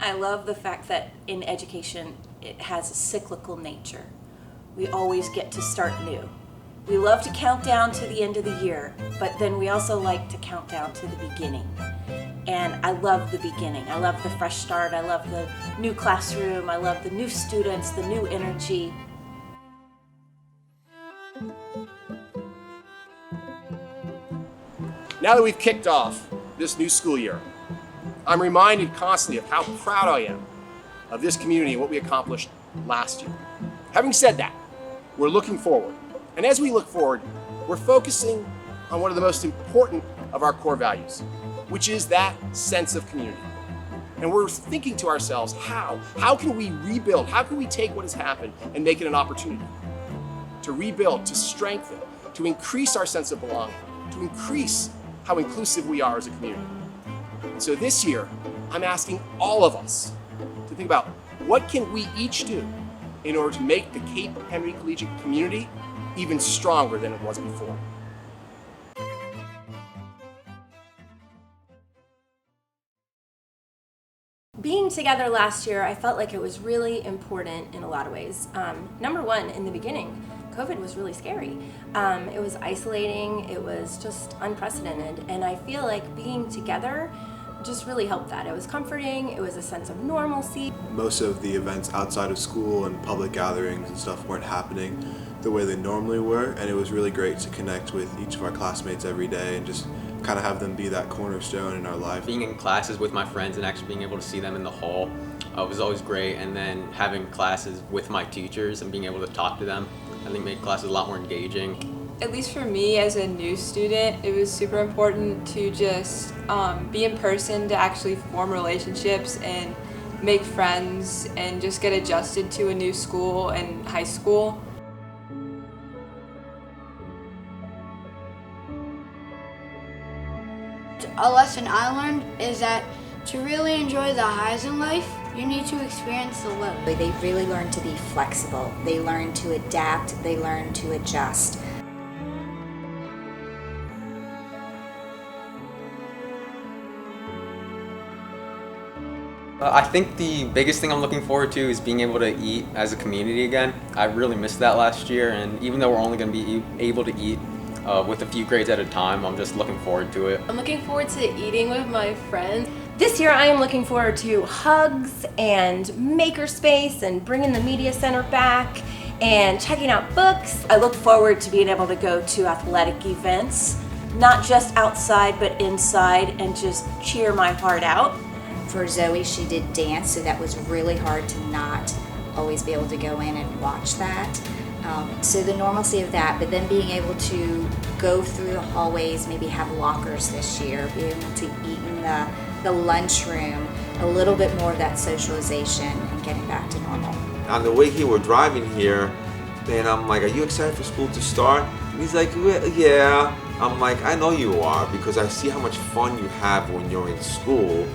I love the fact that in education it has a cyclical nature. We always get to start new. We love to count down to the end of the year, but then we also like to count down to the beginning. And I love the beginning. I love the fresh start. I love the new classroom. I love the new students, the new energy. Now that we've kicked off this new school year, I'm reminded constantly of how proud I am of this community and what we accomplished last year. Having said that, we're looking forward. And as we look forward, we're focusing on one of the most important of our core values, which is that sense of community. And we're thinking to ourselves, how can we rebuild? How can we take what has happened and make it an opportunity to rebuild, to strengthen, to increase our sense of belonging, to increase how inclusive we are as a community? And so this year, I'm asking all of us to think about what can we each do in order to make the Cape Henry Collegiate community even stronger than it was before. Being together last year, I felt like it was really important in a lot of ways. Number one, in the beginning, COVID was really scary. It was isolating, it was just unprecedented, and I feel like being together just really helped that. It was comforting, it was a sense of normalcy. Most of the events outside of school and public gatherings and stuff weren't happening the way they normally were, and it was really great to connect with each of our classmates every day and just kind of have them be that cornerstone in our life. Being in classes with my friends and actually being able to see them in the hall was always great, and then having classes with my teachers and being able to talk to them, I think made classes a lot more engaging. At least for me as a new student, it was super important to just be in person, to actually form relationships and make friends and just get adjusted to a new school and high school. A lesson I learned is that to really enjoy the highs in life, you need to experience the lows. They really learn to be flexible. They learn to adapt. They learn to adjust. I think the biggest thing I'm looking forward to is being able to eat as a community again. I really missed that last year, and even though we're only going to be able to eat with a few grades at a time, I'm just looking forward to it. I'm looking forward to eating with my friends. This year I am looking forward to hugs and makerspace and bringing the media center back and checking out books. I look forward to being able to go to athletic events, not just outside but inside, and just cheer my heart out. For Zoe, she did dance, so that was really hard to not always be able to go in and watch that. So the normalcy of that, but then being able to go through the hallways, maybe have lockers this year, be able to eat in the lunchroom, a little bit more of that socialization and getting back to normal. On the way here, we're driving here, and I'm like, are you excited for school to start? And he's like, well, yeah. I'm like, I know you are, because I see how much fun you have when you're in school.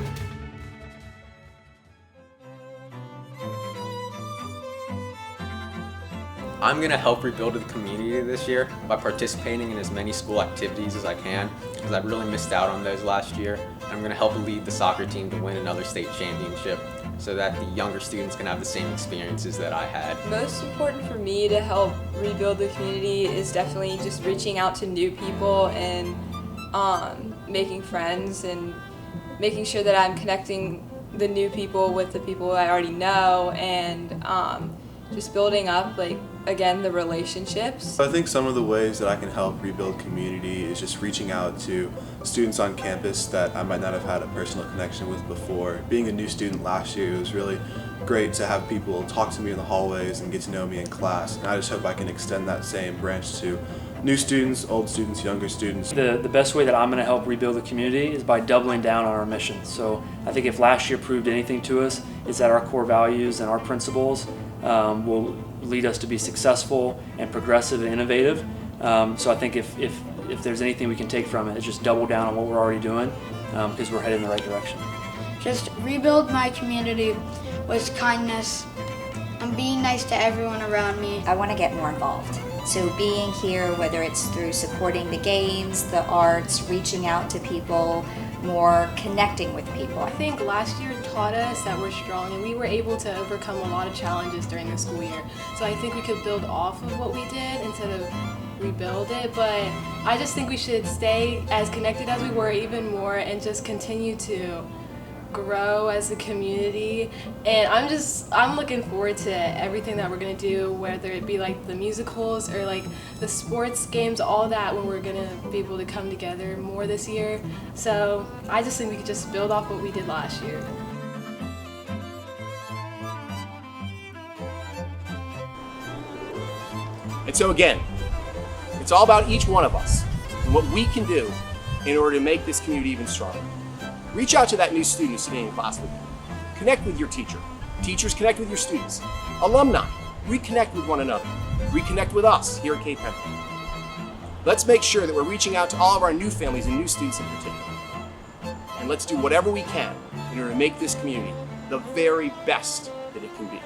I'm going to help rebuild the community this year by participating in as many school activities as I can, because I really missed out on those last year. I'm going to help lead the soccer team to win another state championship so that the younger students can have the same experiences that I had. Most important for me to help rebuild the community is definitely just reaching out to new people and making friends and making sure that I'm connecting the new people with the people I already know, and just building up, again, the relationships. I think some of the ways that I can help rebuild community is just reaching out to students on campus that I might not have had a personal connection with before. Being a new student last year, it was really great to have people talk to me in the hallways and get to know me in class. And I just hope I can extend that same branch to new students, old students, younger students. The best way that I'm going to help rebuild the community is by doubling down on our mission. So I think if last year proved anything to us, it's that our core values and our principles will lead us to be successful and progressive and innovative. So I think if there's anything we can take from it, it's just double down on what we're already doing, because we're headed in the right direction. Just rebuild my community with kindness and being nice to everyone around me. I want to get more involved. So being here, whether it's through supporting the games, the arts, reaching out to people, more connecting with people. I think last year taught us that we're strong and we were able to overcome a lot of challenges during the school year. So I think we could build off of what we did instead of rebuild it, but I just think we should stay as connected as we were, even more, and just continue to grow as a community. And I'm looking forward to everything that we're gonna do, whether it be like the musicals or like the sports games, all that, when we're gonna be able to come together more this year. So I just think we could just build off what we did last year. And so again, it's all about each one of us and what we can do in order to make this community even stronger. Reach out to that new student who's sitting in class with you. Connect with your teacher. Teachers, connect with your students. Alumni, reconnect with one another. Reconnect with us here at Cape Henry. Let's make sure that we're reaching out to all of our new families and new students in particular. And let's do whatever we can in order to make this community the very best that it can be.